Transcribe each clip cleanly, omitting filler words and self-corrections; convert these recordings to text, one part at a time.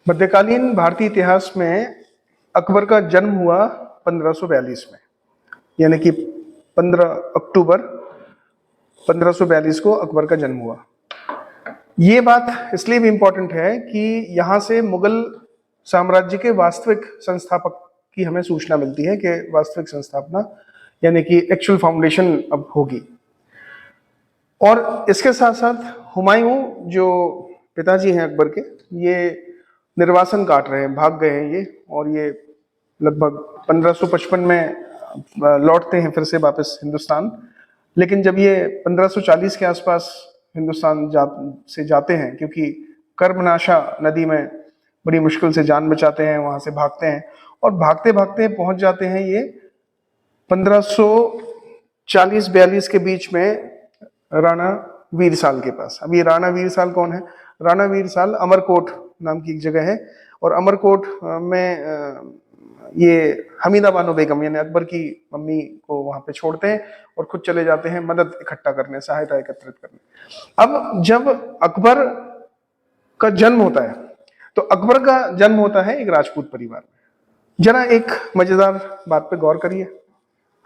मध्यकालीन भारतीय इतिहास में अकबर का जन्म हुआ 1542 में, यानी कि 15 अक्टूबर 1542 को अकबर का जन्म हुआ। ये बात इसलिए भी इम्पोर्टेंट है कि यहाँ से मुगल साम्राज्य के वास्तविक संस्थापक की हमें सूचना मिलती है कि वास्तविक संस्थापना यानी कि एक्चुअल फाउंडेशन अब होगी। और इसके साथ साथ हुमायूं जो पिताजी हैं अकबर के, ये निर्वासन काट रहे हैं, भाग गए हैं ये, और ये लगभग 1555 में लौटते हैं फिर से वापस हिंदुस्तान। लेकिन जब ये 1540 के आसपास हिंदुस्तान से जाते हैं, क्योंकि कर्मनाशा नदी में बड़ी मुश्किल से जान बचाते हैं, वहां से भागते हैं और भागते भागते पहुंच जाते हैं ये 1540-42 के बीच में राणा वीरसाल के पास। अब ये राणा वीरसाल कौन है? राणा वीरसाल अमरकोट नाम की एक जगह है, और अमरकोट में ये हमीदा बानो बेगम यानी अकबर की मम्मी को वहां पे छोड़ते हैं और खुद चले जाते हैं मदद इकट्ठा करने, सहायता एकत्रित करने। अब जब अकबर का जन्म होता है तो अकबर का जन्म होता है एक राजपूत परिवार में। जरा एक मजेदार बात पे गौर करिए,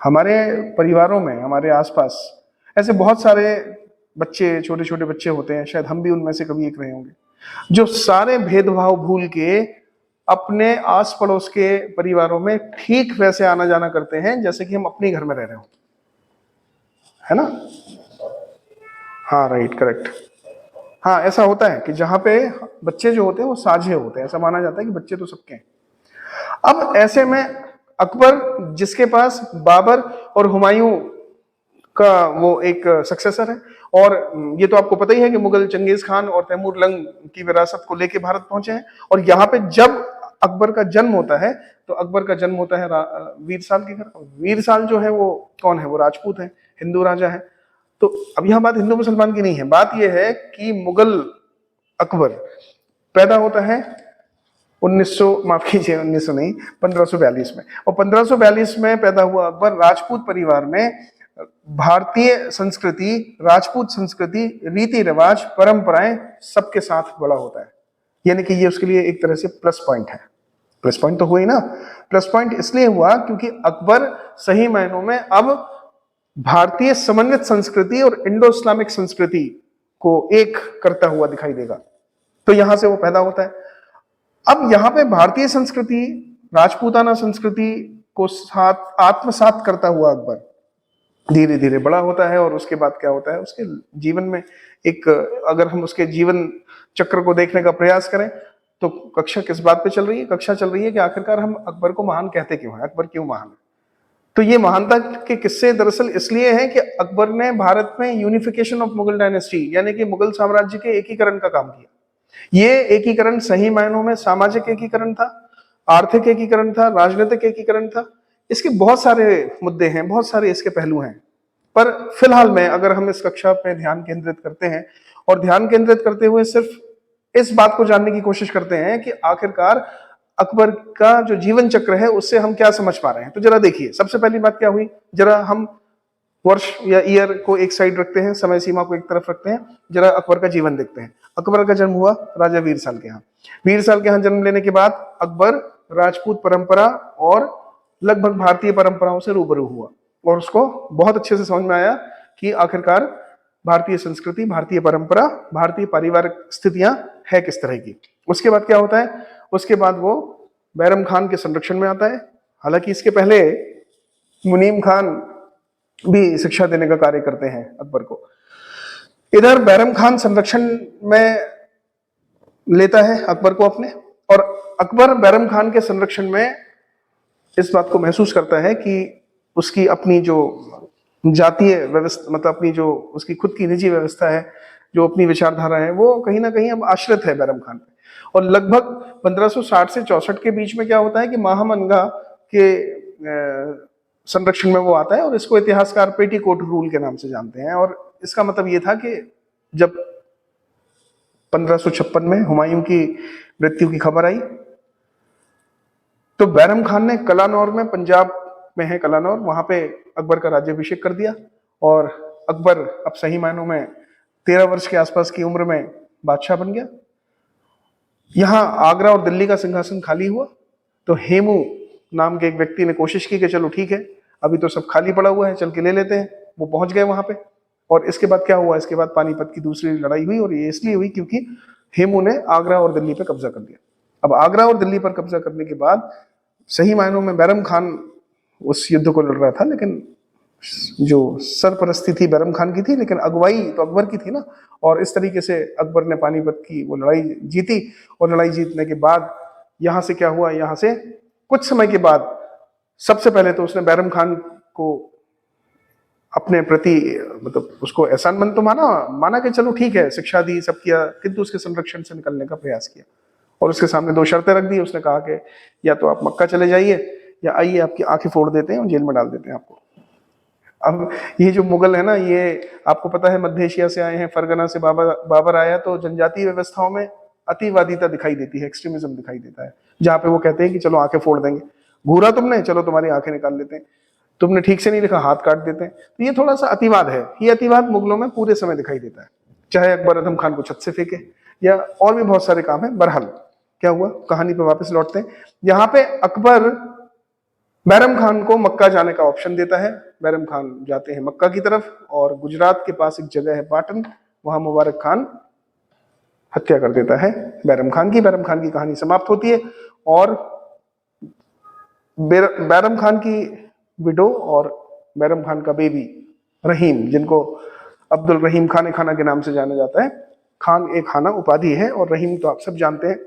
हमारे परिवारों में, हमारे आसपास ऐसे बहुत सारे बच्चे, छोटे छोटे बच्चे होते हैं, शायद हम भी उनमें से कभी एक रहे होंगे, जो सारे भेदभाव भूल के अपने आस पड़ोस के परिवारों में ठीक वैसे आना जाना करते हैं जैसे कि हम अपने घर में रह रहे हो, है ना? हाँ, राइट, करेक्ट। हाँ, ऐसा होता है कि जहां पे बच्चे जो होते हैं वो साझे होते हैं, ऐसा माना जाता है कि बच्चे तो सबके हैं। अब ऐसे में अकबर, जिसके पास बाबर और हुमायूं का वो एक सक्सेसर है, और ये तो आपको पता ही है कि मुगल चंगेज खान और तैमूर लंग की विरासत को लेके भारत पहुंचे हैं। और यहाँ पे जब अकबर का जन्म होता है तो अकबर का जन्म होता है वीरसाल के घर। वीरसाल जो है वो कौन है? वो राजपूत है, हिंदू राजा है। तो अब यहाँ बात हिंदू मुसलमान की नहीं है, बात यह है कि मुगल अकबर पैदा होता है 1900, माफ कीजिए 1900 नहीं, 1542 में। और 1542 में पैदा हुआ अकबर राजपूत परिवार में। भारतीय संस्कृति, राजपूत संस्कृति, रीति रिवाज, परंपराएं सबके साथ बड़ा होता है, यानी कि ये उसके लिए एक तरह से प्लस पॉइंट है। प्लस पॉइंट तो हुआ ही ना। प्लस पॉइंट इसलिए हुआ क्योंकि अकबर सही मायनों में अब भारतीय समन्वित संस्कृति और इंडो इस्लामिक संस्कृति को एक करता हुआ दिखाई देगा। तो यहां से वो पैदा होता है। अब यहाँ पे भारतीय संस्कृति, राजपूताना संस्कृति को साथ आत्मसात करता हुआ अकबर धीरे धीरे बड़ा होता है। और उसके बाद क्या होता है उसके जीवन में? एक, अगर हम उसके जीवन चक्र को देखने का प्रयास करें तो कक्षा किस बात पे चल रही है? कक्षा चल रही है कि आखिरकार हम अकबर को महान कहते क्यों हैं, अकबर क्यों महान है। तो ये महानता के किस्से दरअसल इसलिए हैं कि अकबर ने भारत में यूनिफिकेशन ऑफ मुगल डायनेस्टी यानी कि मुगल साम्राज्य के एकीकरण का काम किया। ये एकीकरण सही मायनों में सामाजिक एकीकरण था, आर्थिक एकीकरण था, राजनीतिक एकीकरण था। इसके बहुत सारे मुद्दे हैं, बहुत सारे इसके पहलू हैं। पर फिलहाल में अगर हम इस कक्षा पे ध्यान केंद्रित करते हैं और ध्यान केंद्रित करते हुए सिर्फ इस बात को जानने की कोशिश करते हैं कि आखिरकार अकबर का जो जीवन चक्र है उससे हम क्या समझ पा रहे हैं, तो जरा देखिए, सबसे पहली बात क्या हुई, जरा हम वर्ष या ईयर को एक साइड रखते हैं, समय सीमा को एक तरफ रखते हैं, जरा अकबर का जीवन देखते हैं। अकबर का जन्म हुआ राजा वीरसाल के यहाँ। वीरसाल के यहाँ जन्म लेने के बाद अकबर राजपूत परंपरा और लगभग भारतीय परंपराओं से रूबरू हुआ और उसको बहुत अच्छे से समझ में आया कि आखिरकार भारतीय संस्कृति, भारतीय परंपरा, भारतीय पारिवारिक स्थितियां है किस तरह की। उसके बाद क्या होता है? उसके बाद वो बैरम खान के संरक्षण में आता है। हालांकि इसके पहले मुनीम खान भी शिक्षा देने का कार्य करते हैं अकबर को। इधर बैरम खान संरक्षण में लेता है अकबर को अपने, और अकबर बैरम खान के संरक्षण में इस बात को महसूस करता है कि उसकी अपनी जो जातीय व्यवस्था, मतलब अपनी जो उसकी खुद की निजी व्यवस्था है, जो अपनी विचारधारा है, वो कहीं ना कहीं अब आश्रित है बैरम खान पे। और लगभग 1560 से 64 के बीच में क्या होता है कि महामनगा के संरक्षण में वो आता है, और इसको इतिहासकार पेटीकोट रूल के नाम से जानते हैं। और इसका मतलब ये था कि जब 1556 में हुमायूं की मृत्यु की खबर आई तो बैरम खान ने कलानौर में, पंजाब में है कलानौर, वहां पे अकबर का राज्याभिषेक कर दिया। और अकबर अब सही मायनों में 13 वर्ष के आसपास की उम्र में बादशाह बन गया। यहाँ आगरा और दिल्ली का सिंहासन खाली हुआ, तो हेमू नाम के एक व्यक्ति ने कोशिश की कि चलो ठीक है, अभी तो सब खाली पड़ा हुआ है, चल के ले लेते हैं। वो पहुंच गए वहां पे। और इसके बाद क्या हुआ, इसके बाद पानीपत की दूसरी लड़ाई हुई, और ये इसलिए हुई क्योंकि हेमू ने आगरा और दिल्ली पर कब्जा कर लिया। अब आगरा और दिल्ली पर कब्जा करने के बाद सही मायनों में बैरम खान उस युद्ध को लड़ रहा था, लेकिन जो सरपरस्ती थी बैरम खान की थी, लेकिन अगुवाई तो अकबर की थी ना। और इस तरीके से अकबर ने पानीपत की वो लड़ाई जीती। और लड़ाई जीतने के बाद यहां से क्या हुआ, यहां से कुछ समय के बाद सबसे पहले तो उसने बैरम खान को अपने प्रति मतलब उसको एहसानमंद तो माना कि चलो ठीक है, शिक्षा दी, सब किया, किंतु उसके संरक्षण से निकलने का प्रयास किया। और उसके सामने दो शर्तें रख दी। उसने कहा कि या तो आप मक्का चले जाइए, या आइए आपकी आंखें फोड़ देते हैं और जेल में डाल देते हैं आपको। अब ये जो मुगल है ना, ये आपको पता है मध्य एशिया से आए हैं, फरगना से बाबर आया, तो जनजातीय व्यवस्थाओं में अतिवादिता दिखाई देती है, एक्सट्रीमिज्म दिखाई देता है, जहां पे वो कहते हैं कि चलो आंखें फोड़ देंगे, घूरा तुमने, चलो तुम्हारी आंखें निकाल लेते हैं, तुमने ठीक से नहीं लिखा, हाथ काट देते हैं। तो ये थोड़ा सा अतिवाद है। ये अतिवाद मुगलों में पूरे समय दिखाई देता है, चाहे अकबर अदम खान को छत से फेंके या और भी बहुत सारे काम है। बहरहाल क्या हुआ, कहानी पे वापस लौटते हैं। यहाँ पे अकबर बैरम खान को मक्का जाने का ऑप्शन देता है। बैरम खान जाते हैं मक्का की तरफ, और गुजरात के पास एक जगह है पाटन, वहां मुबारक खान हत्या कर देता है बैरम खान की। बैरम खान की कहानी समाप्त होती है। और बैरम खान की विडो और बैरम खान का बेबी रहीम, जिनको अब्दुल रहीम खान खाना के नाम से जाना जाता है, खान एक खाना उपाधि है, और रहीम तो आप सब जानते हैं,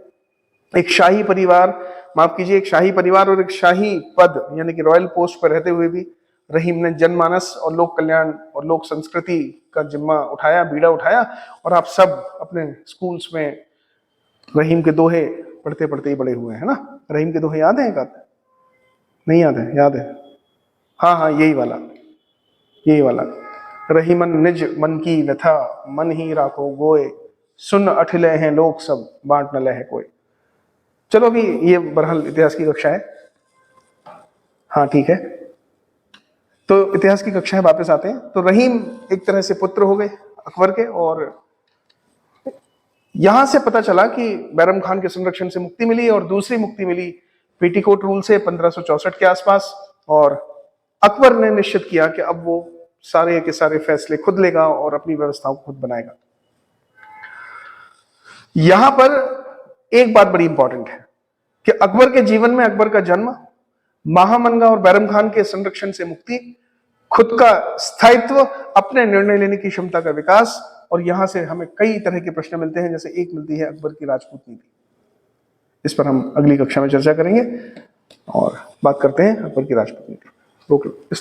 एक शाही परिवार, माफ कीजिए, एक शाही परिवार और एक शाही पद यानी कि रॉयल पोस्ट पर रहते हुए भी रहीम ने जनमानस और लोक कल्याण और लोक संस्कृति का जिम्मा उठाया, बीड़ा उठाया। और आप सब अपने स्कूल्स में रहीम के दोहे पढ़ते पढ़ते ही बड़े हुए हैं ना। रहीम के दोहे याद है? एक आध नहीं याद है? याद है? हाँ हाँ, यही वाला। रहीमन निज मन की व्यथा, मन ही राखो गोए, सुन अठिले हैं लोग सब, बांट न लहे कोई। चलो अभी ये बहरहाल इतिहास की कक्षा है। हाँ ठीक है, तो इतिहास की कक्षा है, वापस आते हैं। तो रहीम एक तरह से पुत्र हो गए अकबर के, और यहां से पता चला कि बैरम खान के संरक्षण से मुक्ति मिली, और दूसरी मुक्ति मिली पेटीकोट रूल से 1564 के आसपास। और अकबर ने निश्चित किया कि अब वो सारे के सारे फैसले खुद लेगा और अपनी व्यवस्थाओं को खुद बनाएगा। यहां पर एक बात बड़ी इंपॉर्टेंट है कि अकबर के जीवन में अकबर का जन्म, महामनगा और बैरम खान के संरक्षण से मुक्ति, खुद का स्थायित्व, अपने निर्णय लेने की क्षमता का विकास। और यहां से हमें कई तरह के प्रश्न मिलते हैं, जैसे एक मिलती है अकबर की राजपूत नीति। इस पर हम अगली कक्षा में चर्चा करेंगे और बात करते हैं अकबर की राजपूत नीति। रोक लो।